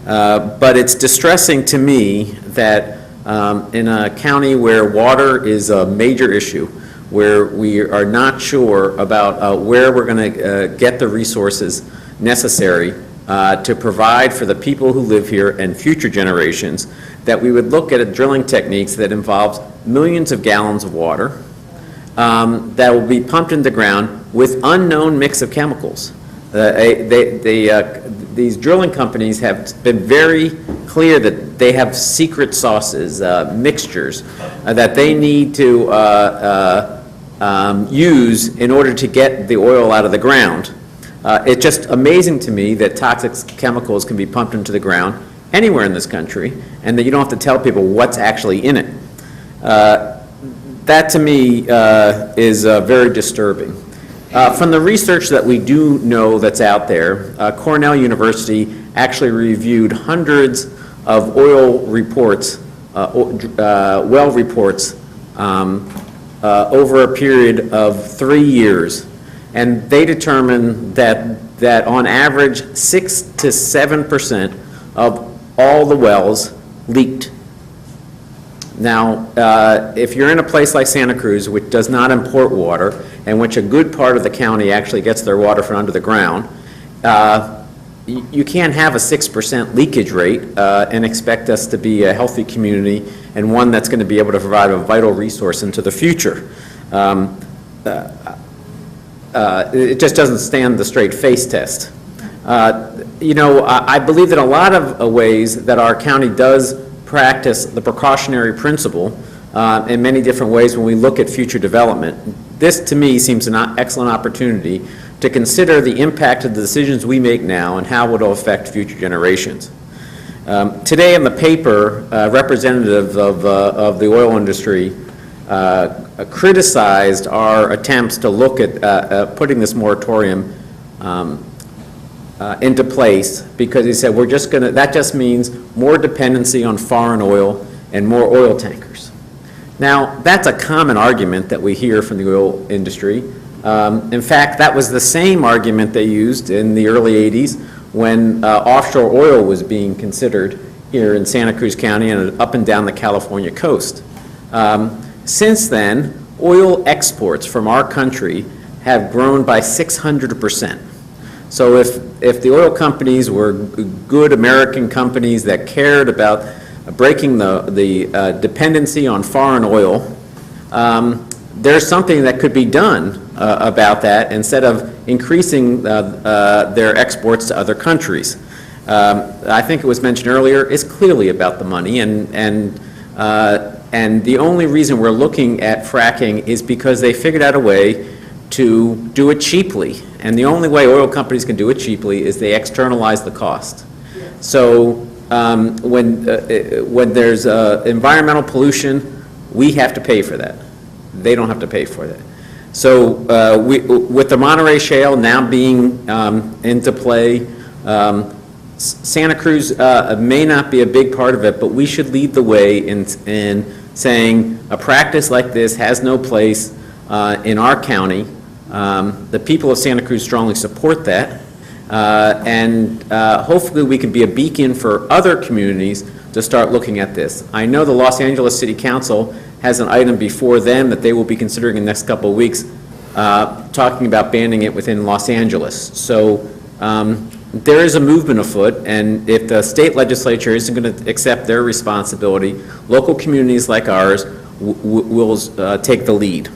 But it's distressing to me that in a county where water is a major issue, where we are not sure about where we're going to get the resources necessary to provide for the people who live here and future generations, that we would look at drilling techniques that involves millions of gallons of water that will be pumped into the ground with unknown mix of chemicals. These drilling companies have been very clear that they have secret sauces, mixtures that they need to use in order to get the oil out of the ground. It's just amazing to me that toxic chemicals can be pumped into the ground anywhere in this country and that you don't have to tell people what's actually in it. That to me is very disturbing. From the research that we do know that's out there, Cornell University actually reviewed hundreds of oil reports, well reports, over a period of 3 years. And they determined that on average 6 to 7% of all the wells leaked. Now, if you're in a place like Santa Cruz, which does not import water, and which a good part of the county actually gets their water from under the ground, you can't have a 6% leakage rate and expect us to be a healthy community and one that's going to be able to provide a vital resource into the future. It just doesn't stand the straight face test. You know, I believe that a lot of ways that our county does practice the precautionary principle in many different ways when we look at future development. This, to me, seems an excellent opportunity to consider the impact of the decisions we make now and how it will affect future generations. Today in the paper, representatives of the oil industry criticized our attempts to look at putting this moratorium into place, because he said that just means more dependency on foreign oil and more oil tankers. Now, that's a common argument that we hear from the oil industry. In fact, that was the same argument they used in the early 80s when offshore oil was being considered here in Santa Cruz County and up and down the California coast. Since then, oil exports from our country have grown by 600%. So if the oil companies were good American companies that cared about breaking the dependency on foreign oil, there's something that could be done about that instead of increasing their exports to other countries. I think it was mentioned earlier, it's clearly about the money, and the only reason we're looking at fracking is because they figured out a way to do it cheaply. And the only way oil companies can do it cheaply is they externalize the cost. So when there's environmental pollution, we have to pay for that. They don't have to pay for that. So with the Monterey Shale now being into play, Santa Cruz may not be a big part of it, but we should lead the way in saying a practice like this has no place in our county. The people of Santa Cruz strongly support that, and hopefully we can be a beacon for other communities to start looking at this. I know the Los Angeles City Council has an item before them that they will be considering in the next couple of weeks, talking about banning it within Los Angeles. So there is a movement afoot, and if the state legislature isn't going to accept their responsibility, local communities like ours will take the lead.